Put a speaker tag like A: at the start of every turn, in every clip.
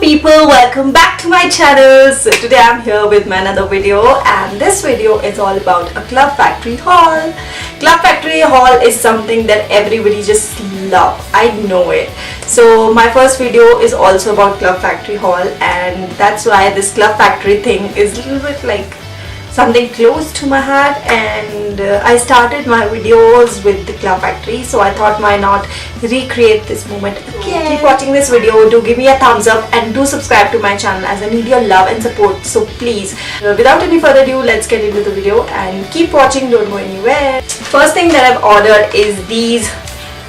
A: people, welcome back to my channel. So today I'm here with my another video, and this video is all about a Club Factory haul. Club Factory haul is something that everybody just love. I know it. So my first video is also about Club Factory haul, and that's why this Club Factory thing is a little bit like something close to my heart, and I started my videos with the Club Factory, so I thought why not recreate this moment again. Keep watching this video, do give me a thumbs up and do subscribe to my channel as I need your love and support, so please. Without any further ado, let's get into the video and keep watching, don't go anywhere. First thing that I've ordered is these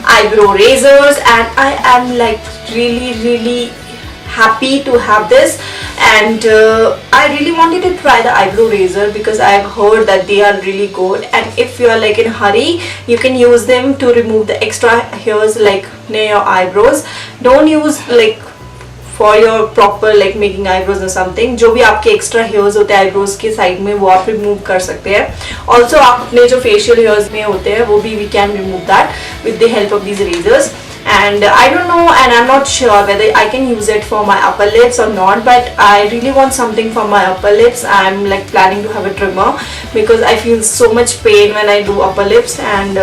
A: eyebrow razors, and I am like really happy to have this, and I really wanted to try the eyebrow razor because I've heard that they are really good, and if you are like in a hurry, you can use them to remove the extra hairs like near your eyebrows. Don't use like for your proper like making eyebrows or something. जो भी आपके extra hairs होते हैं eyebrows के side में वो आप remove कर सकते हैं. Also आप अपने जो facial hairs में होते हैं वो भी we can remove that with the help of these razors. And I don't know, and I'm not sure whether I can use it for my upper lips or not, but I really want something for my upper lips. I'm like planning to have a trimmer because I feel so much pain when I do upper lips, and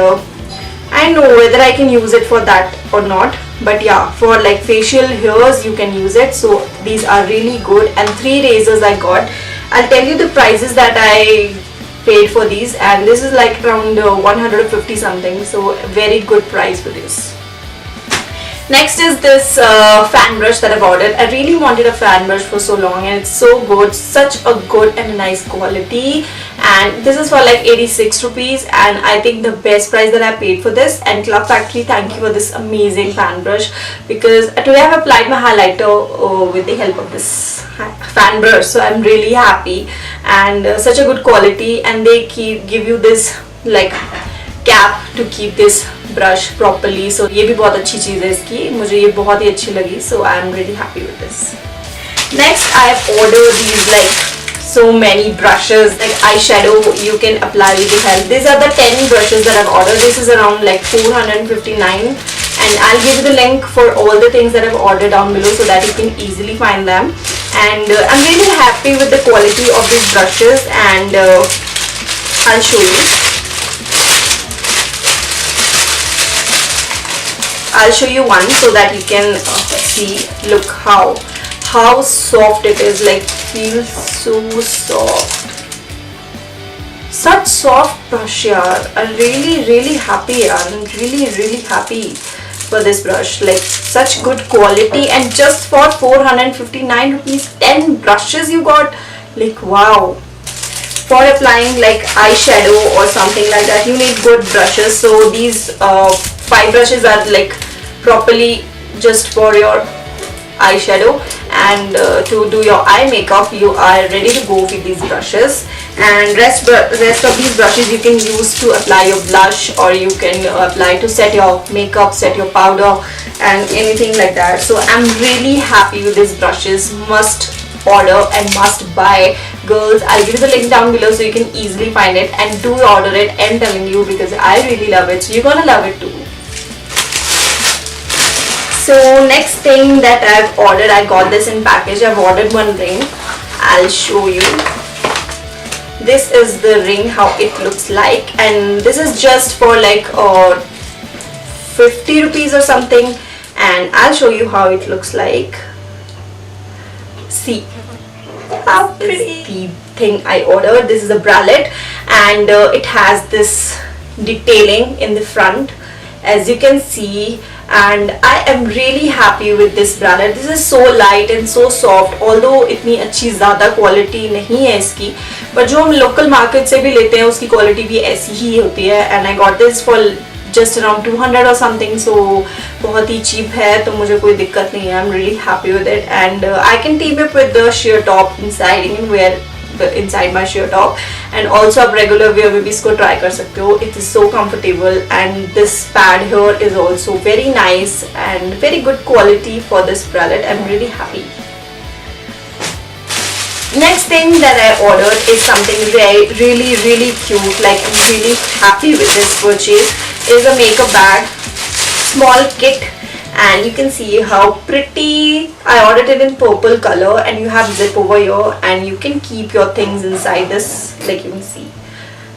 A: I know whether I can use it for that or not, but yeah, for like facial hairs you can use it. So these are really good, and 3 razors I got. I'll tell you the prices that I paid for these, and this is like around 150 something, so very good price for this. Next is this fan brush that I've ordered. I really wanted a fan brush for so long, and it's so good, such a good and nice quality, and this is for like 86 rupees, and I think the best price that I paid for this. And Club Factory, thank you for this amazing fan brush, because today I've applied my highlighter with the help of this fan brush, so I'm really happy, and such a good quality, and they give you this like cap to keep this brush properly. So ये भी बहुत अच्छी चीज़ है इसकी, मुझे ये बहुत ही अच्छी लगी, so I am really happy with this. Next I have ordered these like so many brushes, like eyeshadow you can apply with the help. These are the 10 brushes that I've ordered. This is around like 459, and I'll give you the link for all the things that I've ordered down below so that you can easily find them. And I'm really happy with the quality of these brushes, and I'll show you. I'll show you one so that you can see. Look how soft it is, like feels so soft. Such soft brush yaar. I'm really happy yaar. I'm really happy for this brush. Like such good quality, and just for 459 rupees 10 brushes you got. Like wow. For applying like eyeshadow or something like that, you need good brushes. So these 5 brushes are like properly just for your eyeshadow, and to do your eye makeup you are ready to go with these brushes. And rest of these brushes you can use to apply your blush, or you can apply to set your makeup, set your powder, and anything like that. So I'm really happy with these brushes. Must order and must buy, girls. I'll give you the link down below so you can easily find it, and do order it. I'm telling you, because I really love it, so you're gonna love it too. So next thing that I've ordered, I got this in package. I've ordered one ring. I'll show you. This is the ring, how it looks like, and this is just for like 50 rupees or something, and I'll show you how it looks like. See how pretty the thing I ordered. This is a bralette, and it has this detailing in the front, as you can see, and I am really happy with this bralette. This is so light and so soft, although इतनी अच्छी ज़्यादा quality नहीं है इसकी, but जो हम local market से भी लेते हैं उसकी quality भी ऐसी ही होती है. And I got this for just around 200 or something, so बहुत ही cheap है, तो मुझे कोई दिक्कत नहीं है. I'm really happy with it, and I can team it with the sheer top inside. You can wear inside my sheer top, and also आप regular wear में भी इसको try कर सकते हो. It is so comfortable, and this pad here is also very nice and very good quality for this bralette. I'm really happy. Next thing that I ordered is something really cute. Like I'm really happy with this purchase. Is a makeup bag, small kit, and you can see how pretty. I ordered it in purple color, and you have zip over here, and you can keep your things inside this. Like you can see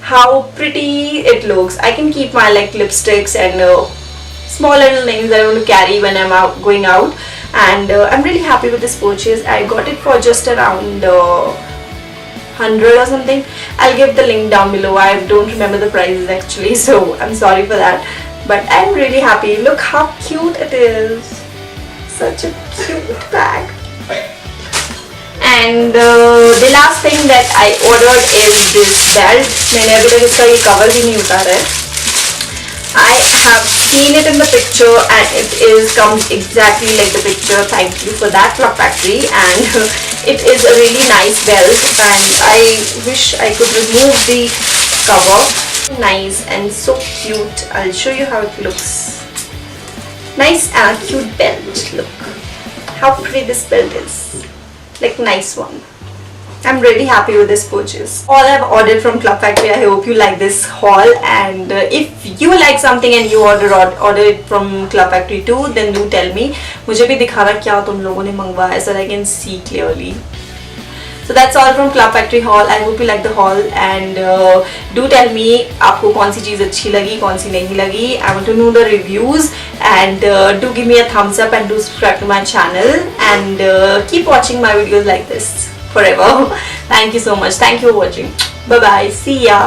A: how pretty it looks. I can keep my like lipsticks and small little things that I want to carry when I'm going out, and I'm really happy with this purchase. I got it for just around 100 or something. I'll give the link down below. I don't remember the prices actually, so I'm sorry for that, but I'm really happy. Look how cute it is. Such a cute bag. And the last thing that I ordered is this belt. मैंने अभी तक इसका ये cover भी नहीं उतारा है. I have seen it in the picture and it comes exactly like the picture. Thank you for that, Club Factory. And it is a really nice belt, and I wish I could remove the cover. Nice and so cute. I'll show you how it looks. Nice and a cute belt. Look how pretty this belt is. Like nice one. I'm really happy with this purchase. All I've ordered from Club Factory. I hope you like this haul, and if you like something and you order it from Club Factory too, then do tell me. मुझे भी दिखाना क्या तुम लोगों ने मंगवाया, so that I can see clearly. So that's all from Club Factory haul. I hope you like the haul, and do tell me आपको कौन सी चीज़ अच्छी लगी, कौन सी नहीं लगी. I want to know the reviews, and do give me a thumbs up and do subscribe to my channel, and keep watching my videos like this forever. Thank you so much. Thank you for watching. Bye bye. See ya.